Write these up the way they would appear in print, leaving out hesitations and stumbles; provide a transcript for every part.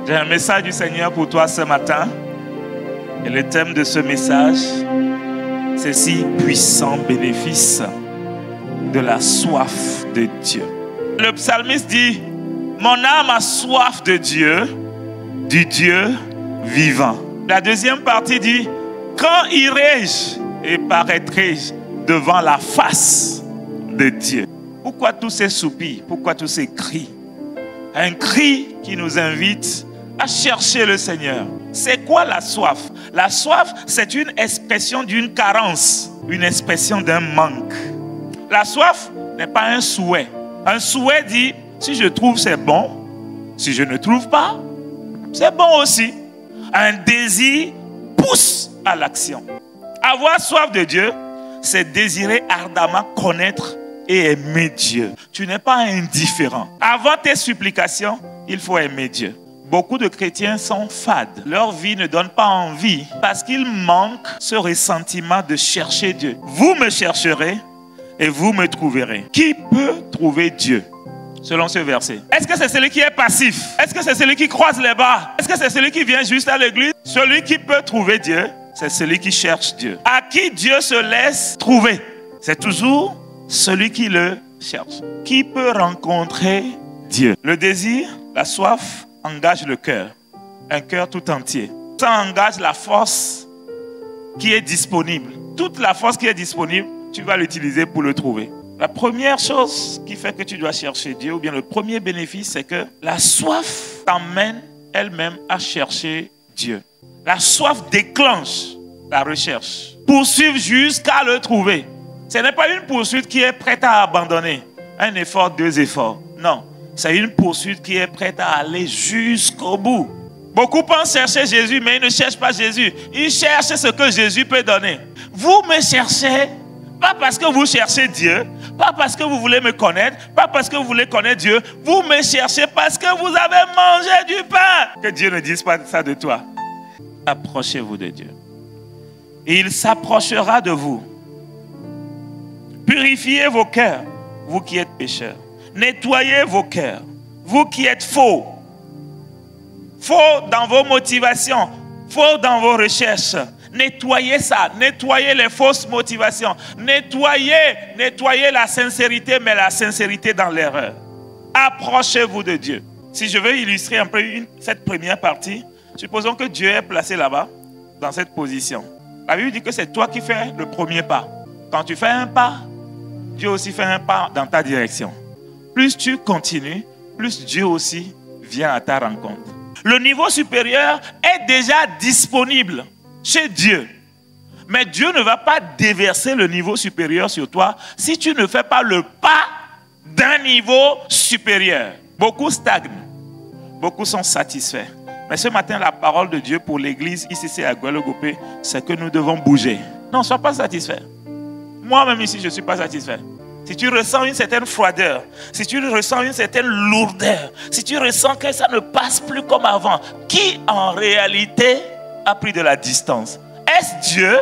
J'ai un message du Seigneur pour toi ce matin. Et le thème de ce message, c'est si puissant bénéfice de la soif de Dieu. Le psalmiste dit, mon âme a soif de Dieu, du Dieu vivant. La deuxième partie dit, quand irai-je et paraîtrai-je devant la face de Dieu? Pourquoi tous ces soupirs? Pourquoi tous ces cris? Un cri qui nous invite à chercher le Seigneur. C'est quoi la soif? La soif, c'est une expression d'une carence, une expression d'un manque. La soif n'est pas un souhait. Un souhait dit, si je trouve c'est bon, si je ne trouve pas, c'est bon aussi. Un désir pousse à l'action. Avoir soif de Dieu, c'est désirer ardemment connaître et aimer Dieu. Tu n'es pas indifférent. Avant tes supplications, il faut aimer Dieu. Beaucoup de chrétiens sont fades. Leur vie ne donne pas envie parce qu'ils manquent ce ressentiment de chercher Dieu. Vous me chercherez et vous me trouverez. Qui peut trouver Dieu selon ce verset? Est-ce que c'est celui qui est passif? Est-ce que c'est celui qui croise les bras? Est-ce que c'est celui qui vient juste à l'église? Celui qui peut trouver Dieu, c'est celui qui cherche Dieu. À qui Dieu se laisse trouver? C'est toujours celui qui le cherche. Qui peut rencontrer Dieu? Le désir, la soif, engage le cœur, un cœur tout entier. Ça engage la force qui est disponible. Toute la force qui est disponible, tu vas l'utiliser pour le trouver. La première chose qui fait que tu dois chercher Dieu, ou bien le premier bénéfice, c'est que la soif t'emmène elle-même à chercher Dieu. La soif déclenche la recherche. Poursuivre jusqu'à le trouver. Ce n'est pas une poursuite qui est prête à abandonner. Un effort, deux efforts. Non. C'est une poursuite qui est prête à aller jusqu'au bout. Beaucoup pensent chercher Jésus, mais ils ne cherchent pas Jésus. Ils cherchent ce que Jésus peut donner. Vous me cherchez, pas parce que vous cherchez Dieu, pas parce que vous voulez me connaître, pas parce que vous voulez connaître Dieu. Vous me cherchez parce que vous avez mangé du pain. Que Dieu ne dise pas ça de toi. Approchez-vous de Dieu. Et il s'approchera de vous. Purifiez vos cœurs, vous qui êtes pécheurs. Nettoyez vos cœurs, vous qui êtes faux. Faux dans vos motivations, faux dans vos recherches. Nettoyez ça, nettoyez les fausses motivations. Nettoyez la sincérité, mais la sincérité dans l'erreur. Approchez-vous de Dieu. Si je veux illustrer un peu cette première partie, supposons que Dieu est placé là-bas, dans cette position. La Bible dit que c'est toi qui fais le premier pas. Quand tu fais un pas, Dieu aussi fait un pas dans ta direction. Plus tu continues, plus Dieu aussi vient à ta rencontre. Le niveau supérieur est déjà disponible chez Dieu. Mais Dieu ne va pas déverser le niveau supérieur sur toi si tu ne fais pas le pas d'un niveau supérieur. Beaucoup stagnent. Beaucoup sont satisfaits. Mais ce matin, la parole de Dieu pour l'église ICC à Guadeloupe, c'est que nous devons bouger. Non, sois pas satisfait. Moi-même ici, je ne suis pas satisfait. Si tu ressens une certaine froideur, si tu ressens une certaine lourdeur, si tu ressens que ça ne passe plus comme avant, qui en réalité a pris de la distance? Est-ce Dieu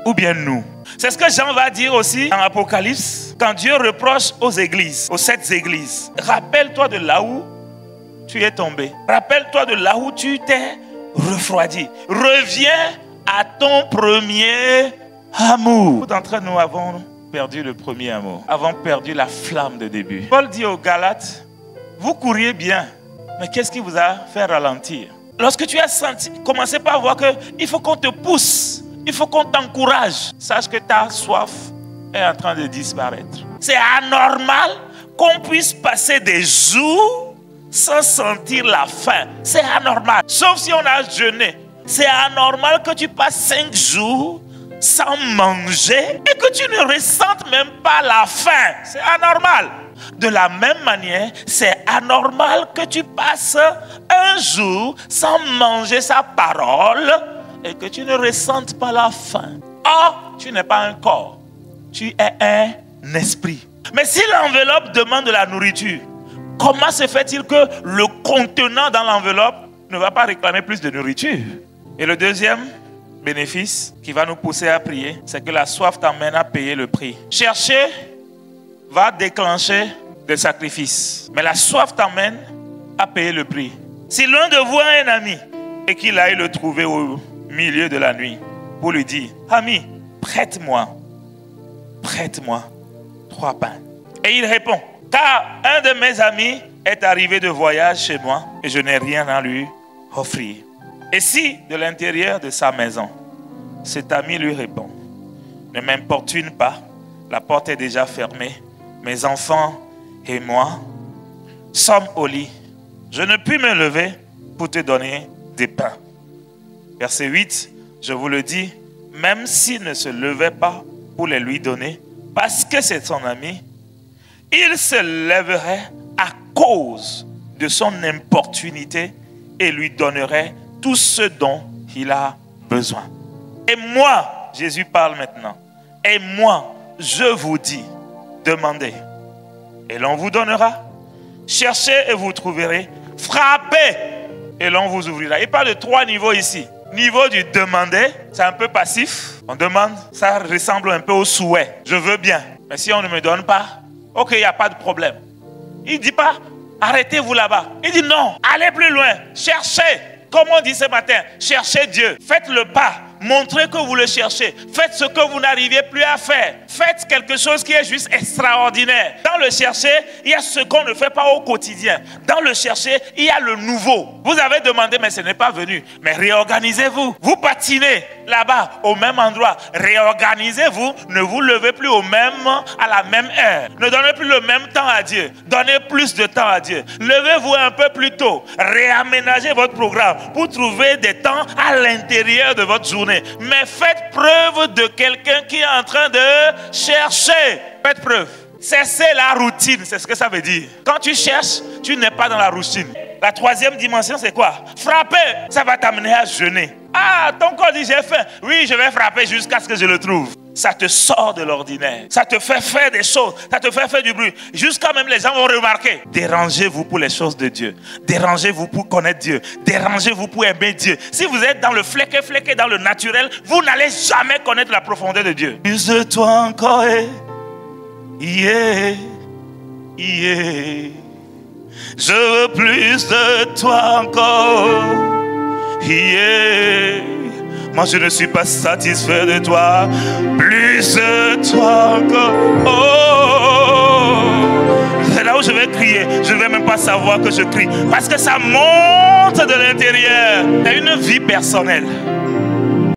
ou bien nous? C'est ce que Jean va dire aussi dans Apocalypse, quand Dieu reproche aux églises, aux 7 églises. Rappelle-toi de là où tu es tombé. Rappelle-toi de là où tu t'es refroidi. Reviens à ton premier amour. Beaucoup d'entre nous avons perdu le premier amour, avons perdu la flamme de début. Paul dit aux Galates, vous couriez bien, mais qu'est-ce qui vous a fait ralentir? Lorsque tu as senti, commencez par voir qu'il faut qu'on te pousse, il faut qu'on t'encourage. Sache que ta soif est en train de disparaître. C'est anormal qu'on puisse passer des jours sans sentir la faim. C'est anormal, sauf si on a jeûné. C'est anormal que tu passes 5 jours sans manger et que tu ne ressentes même pas la faim. C'est anormal. De la même manière, c'est anormal que tu passes un jour sans manger sa parole et que tu ne ressentes pas la faim. Or, tu n'es pas un corps, tu es un esprit. Mais si l'enveloppe demande de la nourriture, comment se fait-il que le contenant dans l'enveloppe ne va pas réclamer plus de nourriture? Et le deuxième bénéfice qui va nous pousser à prier, c'est que la soif t'emmène à payer le prix. Chercher va déclencher des sacrifices, mais la soif t'emmène à payer le prix. Si l'un de vous a un ami et qu'il aille le trouver au milieu de la nuit pour lui dire, ami, prête-moi 3 pains. Et il répond, car un de mes amis est arrivé de voyage chez moi et je n'ai rien à lui offrir. Et si de l'intérieur de sa maison, cet ami lui répond, ne m'importune pas, la porte est déjà fermée, mes enfants et moi sommes au lit. Je ne puis me lever pour te donner des pains. Verset 8, je vous le dis, même s'il ne se levait pas pour les lui donner, parce que c'est son ami, il se lèverait à cause de son importunité et lui donnerait tout ce dont il a besoin. Et moi, Jésus parle maintenant, et moi, je vous dis, demandez, et l'on vous donnera. Cherchez et vous trouverez. Frappez, et l'on vous ouvrira. Il parle de 3 niveaux ici. Niveau du demander, c'est un peu passif. On demande, ça ressemble un peu au souhait. Je veux bien, mais si on ne me donne pas, ok, il n'y a pas de problème. Il ne dit pas, arrêtez-vous là-bas. Il dit non, allez plus loin, cherchez. Comme on dit ce matin, cherchez Dieu. Faites le pas. Montrez que vous le cherchez. Faites ce que vous n'arrivez plus à faire. Faites quelque chose qui est juste extraordinaire. Dans le chercher, il y a ce qu'on ne fait pas au quotidien. Dans le chercher, il y a le nouveau. Vous avez demandé, mais ce n'est pas venu. Mais réorganisez-vous. Vous patinez là-bas, au même endroit. Réorganisez-vous. Ne vous levez plus à la même heure. Ne donnez plus le même temps à Dieu. Donnez plus de temps à Dieu. Levez-vous un peu plus tôt. Réaménagez votre programme pour trouver des temps à l'intérieur de votre journée. Mais faites preuve de quelqu'un qui est en train de chercher. Faites preuve. Cessez la routine, c'est ce que ça veut dire. Quand tu cherches, tu n'es pas dans la routine. La 3e dimension, c'est quoi? Frapper, ça va t'amener à jeûner. Ah, ton corps dit j'ai faim. Oui, je vais frapper jusqu'à ce que je le trouve. Ça te sort de l'ordinaire. Ça te fait faire des choses. Ça te fait faire du bruit. Jusqu'à même les gens vont remarquer. Dérangez-vous pour les choses de Dieu. Dérangez-vous pour connaître Dieu. Dérangez-vous pour aimer Dieu. Si vous êtes dans le fléqué dans le naturel, vous n'allez jamais connaître la profondeur de Dieu. Plus de toi encore. Yeah. Je veux plus de toi encore. Yeah. Moi je ne suis pas satisfait de toi. Plus de toi encore. Oh, c'est là où je vais crier. Je ne vais même pas savoir que je crie. Parce que ça monte de l'intérieur. Tu as une vie personnelle.